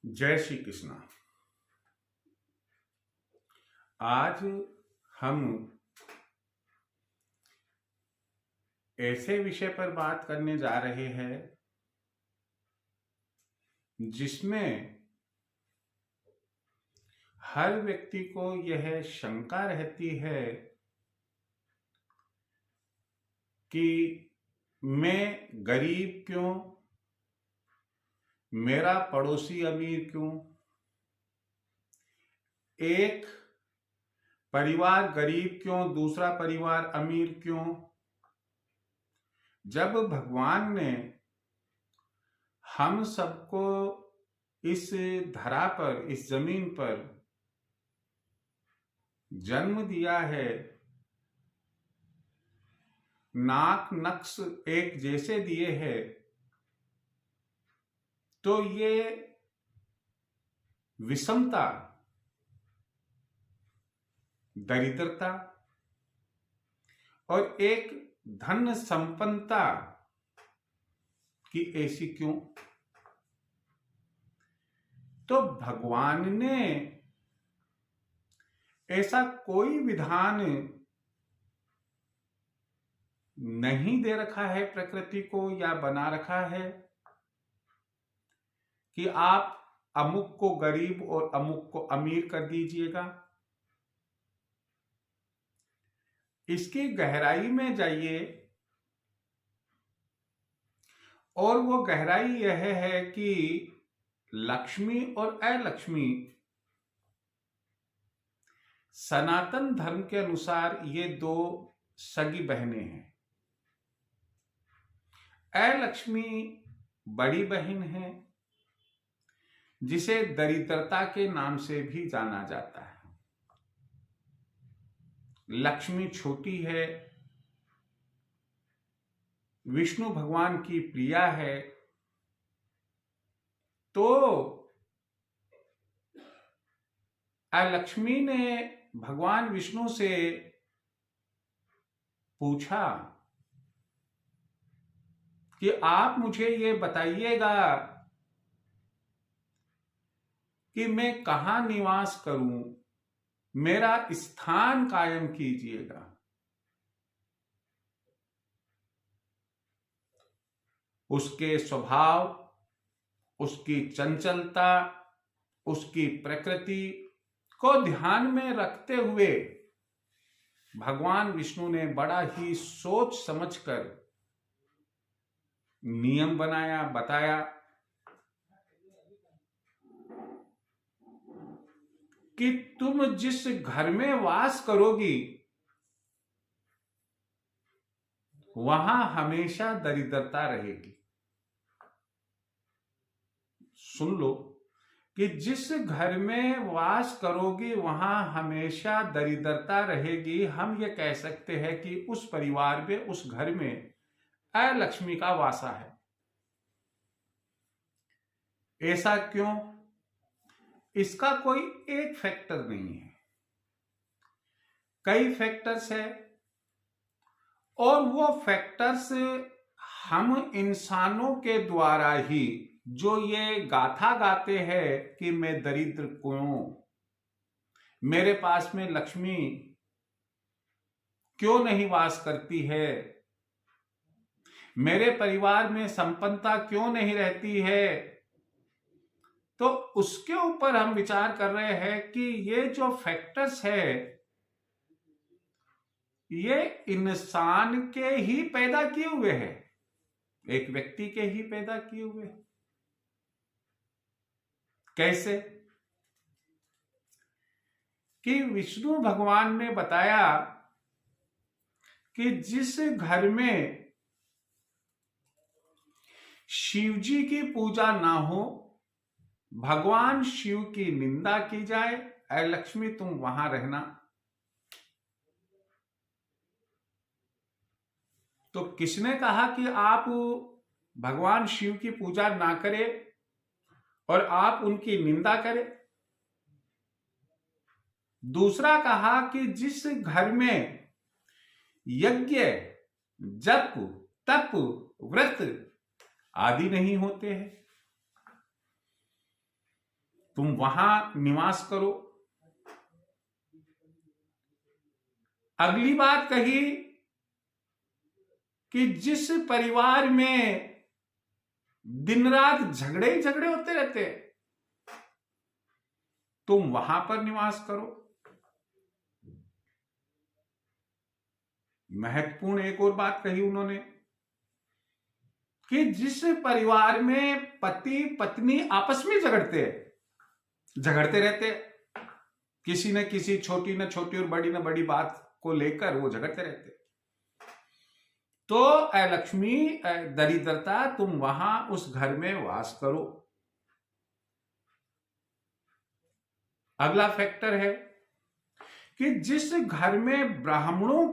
जय श्री कृष्णा। आज हम ऐसे विषय पर बात करने जा रहे हैं जिसमें हर व्यक्ति को यह शंका रहती है कि मैं गरीब क्यों, मेरा पड़ोसी अमीर क्यों, एक परिवार गरीब क्यों, दूसरा परिवार अमीर क्यों। जब भगवान ने हम सबको इस धरा पर, इस जमीन पर जन्म दिया है, नाक नक्श एक जैसे दिए हैं, तो ये विषमता, दरिद्रता और एक धन संपन्नता की ऐसी क्यों? तो भगवान ने ऐसा कोई विधान नहीं दे रखा है प्रकृति को, या बना रखा है कि आप अमुक को गरीब और अमुक को अमीर कर दीजिएगा। इसकी गहराई में जाइए और वो गहराई यह है कि लक्ष्मी और अलक्ष्मी सनातन धर्म के अनुसार ये दो सगी बहनें हैं। अलक्ष्मी बड़ी बहन है, जिसे दरिद्रता के नाम से भी जाना जाता है। लक्ष्मी छोटी है, विष्णु भगवान की प्रिया है। तो अलक्ष्मी ने भगवान विष्णु से पूछा कि आप मुझे ये बताइएगा कि मैं कहां निवास करूं, मेरा स्थान कायम कीजिएगा। उसके स्वभाव, उसकी चंचलता, उसकी प्रकृति को ध्यान में रखते हुए भगवान विष्णु ने बड़ा ही सोच समझकर नियम बनाया, बताया कि तुम जिस घर में वास करोगी वहां हमेशा दरिद्रता रहेगी। सुन लो कि जिस घर में वास करोगी वहां हमेशा दरिद्रता रहेगी। हम ये कह सकते हैं कि उस परिवार में, उस घर में अलक्ष्मी का वासा है। ऐसा क्यों? इसका कोई एक फैक्टर नहीं है, कई फैक्टर्स है, और वो फैक्टर्स हम इंसानों के द्वारा ही जो ये गाथा गाते हैं कि मैं दरिद्र क्यों, मेरे पास में लक्ष्मी क्यों नहीं वास करती है, मेरे परिवार में संपन्नता क्यों नहीं रहती है, तो उसके ऊपर हम विचार कर रहे हैं कि ये जो फैक्टर्स है ये इंसान के ही पैदा किए हुए हैं, एक व्यक्ति के ही पैदा किए हुए हैं। कैसे? कि विष्णु भगवान ने बताया कि जिस घर में शिव जी की पूजा ना हो, भगवान शिव की निंदा की जाए, ऐ लक्ष्मी तुम वहां रहना। तो किसने कहा कि आप भगवान शिव की पूजा ना करें और आप उनकी निंदा करें? दूसरा कहा कि जिस घर में यज्ञ, जप, तप, व्रत आदि नहीं होते हैं, तुम वहां निवास करो। अगली बात कही कि जिस परिवार में दिन रात झगड़े ही झगड़े होते रहते, तुम वहां पर निवास करो। महत्वपूर्ण एक और बात कही उन्होंने कि जिस परिवार में पति पत्नी आपस में झगड़ते रहते, किसी न किसी छोटी न छोटी और बड़ी न बड़ी बात को लेकर वो झगड़ते रहते, तो लक्ष्मी दरिद्रता तुम वहां उस घर में वास करो। अगला फैक्टर है कि जिस घर में ब्राह्मणों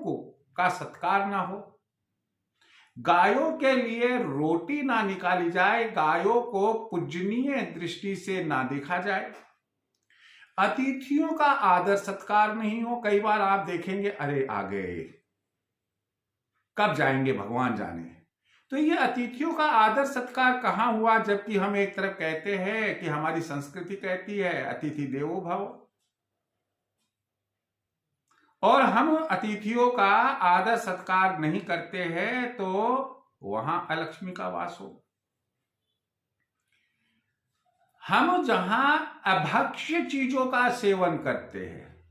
का सत्कार ना हो, गायों के लिए रोटी ना निकाली जाए, गायों को पूजनीय दृष्टि से ना देखा जाए, अतिथियों का आदर सत्कार नहीं हो। कई बार आप देखेंगे, अरे आ गए, कब जाएंगे भगवान जाने। तो ये अतिथियों का आदर सत्कार कहां हुआ, जबकि हम एक तरफ कहते हैं कि हमारी संस्कृति कहती है अतिथि देवो भव, और हम अतिथियों का आदर सत्कार नहीं करते हैं, तो वहां अलक्ष्मी का वास हो। हम जहां अभक्ष्य चीजों का सेवन करते हैं,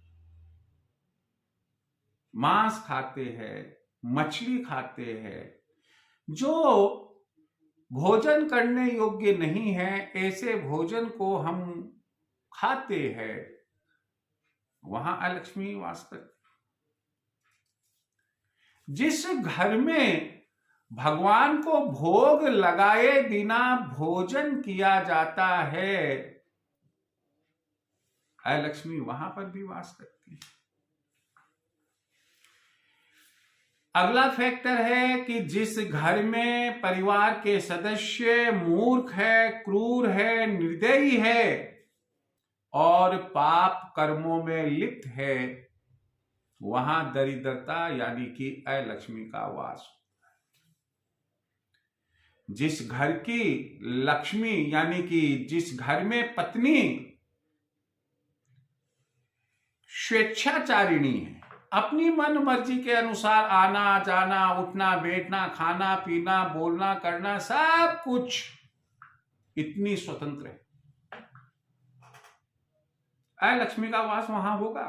मांस खाते हैं, मछली खाते हैं, जो भोजन करने योग्य नहीं है, ऐसे भोजन को हम खाते हैं, वहां अलक्ष्मी वास करती। जिस घर में भगवान को भोग लगाए बिना भोजन किया जाता है, अलक्ष्मी वहां पर भी वास करती है। अगला फैक्टर है कि जिस घर में परिवार के सदस्य मूर्ख है, क्रूर है, निर्दयी है और पाप कर्मों में लिप्त है, वहां दरिद्रता यानी कि अलक्ष्मी का वास। जिस घर की लक्ष्मी यानी कि जिस घर में पत्नी स्वेच्छाचारिणी है, अपनी मन मर्जी के अनुसार आना जाना, उठना बैठना, खाना पीना, बोलना करना, सब कुछ इतनी स्वतंत्र है, अलक्ष्मी का वास वहां होगा।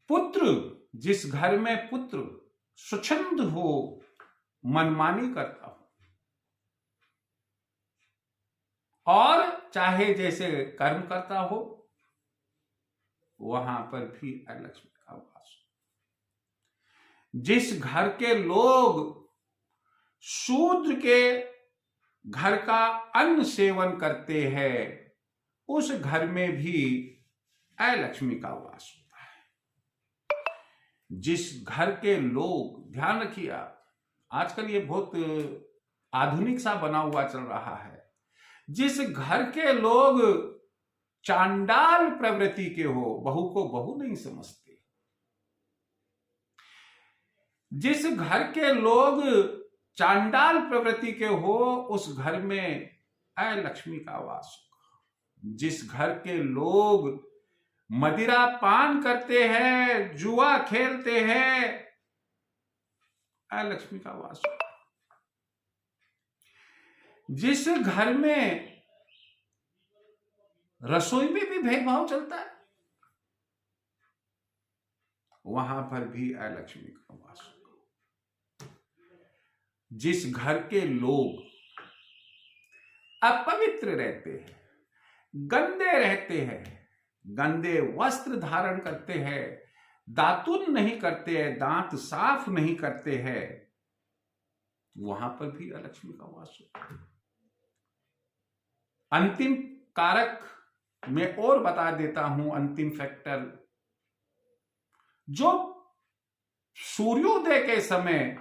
पुत्र, जिस घर में पुत्र स्वच्छंद हो, मनमानी करता हो और चाहे जैसे कर्म करता हो, वहां पर भी अलक्ष्मी का वास। जिस घर के लोग शूद्र के घर का अन्न सेवन करते हैं, उस घर में भी अलक्ष्मी का वास होता है। जिस घर के लोग, ध्यान रखिए आप, आजकल ये बहुत आधुनिक सा बना हुआ चल रहा है, जिस घर के लोग चांडाल प्रवृत्ति के हो, बहू को बहू नहीं समझते, जिस घर के लोग चांडाल प्रवृत्ति के हो, उस घर में अलक्ष्मी का वास होगा। जिस घर के लोग मदिरा पान करते हैं, जुआ खेलते हैं, अलक्ष्मी का वास होगा। जिस घर में रसोई में भी भेदभाव चलता है, वहां पर भी अलक्ष्मी का वास होगा। जिस घर के लोग अपवित्र रहते हैं, गंदे रहते हैं, गंदे वस्त्र धारण करते हैं, दातुन नहीं करते हैं, दांत साफ नहीं करते हैं, वहां पर भी अलक्ष्मी का वास होता है। अंतिम कारक मैं और बता देता हूं, अंतिम फैक्टर, जो सूर्योदय के समय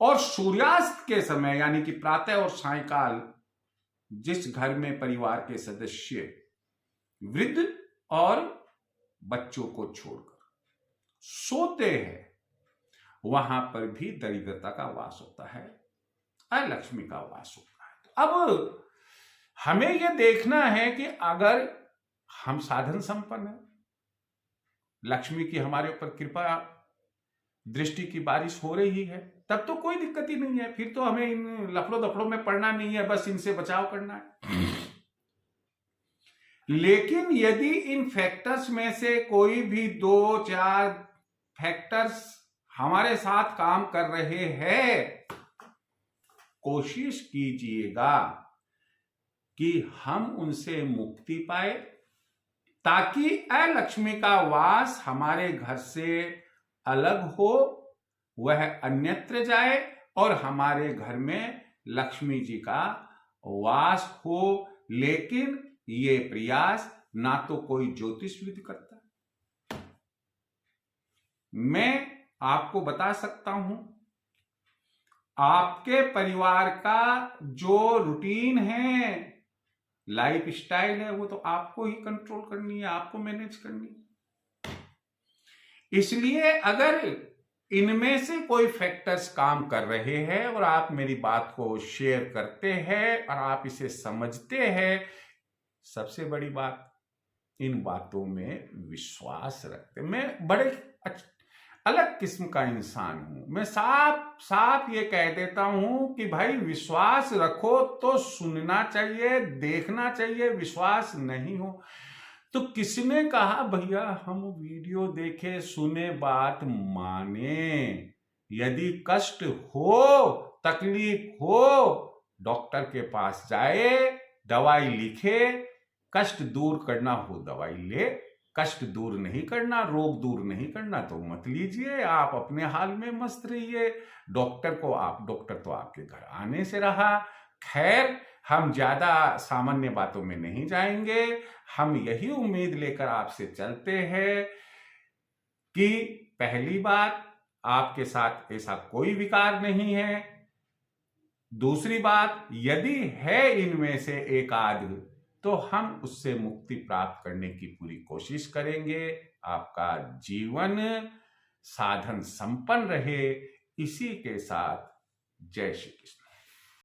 और सूर्यास्त के समय यानी कि प्रातः और सायंकाल जिस घर में परिवार के सदस्य वृद्ध और बच्चों को छोड़कर सोते हैं, वहां पर भी दरिद्रता का वास होता है, अलक्ष्मी का वास होता है। अब हमें यह देखना है कि अगर हम साधन संपन्न हैं, लक्ष्मी की हमारे ऊपर कृपा दृष्टि की बारिश हो रही है, तब तो कोई दिक्कत ही नहीं है। फिर तो हमें इन लफड़ों दफड़ों में पड़ना नहीं है, बस इनसे बचाव करना है। लेकिन यदि इन फैक्टर्स में से कोई भी 2-4 फैक्टर्स हमारे साथ काम कर रहे हैं, कोशिश कीजिएगा कि हम उनसे मुक्ति पाए, ताकि अलक्ष्मी का वास हमारे घर से अलग हो, वह अन्यत्र जाए और हमारे घर में लक्ष्मी जी का वास हो। लेकिन ये प्रयास ना तो कोई ज्योतिषविद करता, मैं आपको बता सकता हूं, आपके परिवार का जो रूटीन है, लाइफ स्टाइल है, वो तो आपको ही कंट्रोल करनी है, आपको मैनेज करनी है। इसलिए अगर इनमें से कोई फैक्टर्स काम कर रहे हैं और आप मेरी बात को शेयर करते हैं और आप इसे समझते हैं, सबसे बड़ी बात, इन बातों में विश्वास रखते। मैं बड़े अलग किस्म का इंसान हूं, मैं साफ साफ ये कह देता हूं कि भाई विश्वास रखो तो सुनना चाहिए, देखना चाहिए। विश्वास नहीं हो तो किसने कहा भैया हम वीडियो देखे सुने बात माने? यदि कष्ट हो, तकलीफ हो, डॉक्टर के पास जाए, दवाई लिखे, कष्ट दूर करना हो दवाई ले, कष्ट दूर नहीं करना, रोग दूर नहीं करना तो मत लीजिए, आप अपने हाल में मस्त रहिए। डॉक्टर तो आपके घर आने से रहा। खैर, हम ज्यादा सामान्य बातों में नहीं जाएंगे, हम यही उम्मीद लेकर आपसे चलते हैं कि पहली बात, आपके साथ ऐसा कोई विकार नहीं है। दूसरी बात, यदि है इनमें से एक आध, तो हम उससे मुक्ति प्राप्त करने की पूरी कोशिश करेंगे। आपका जीवन साधन संपन्न रहे, इसी के साथ जय श्री कृष्ण।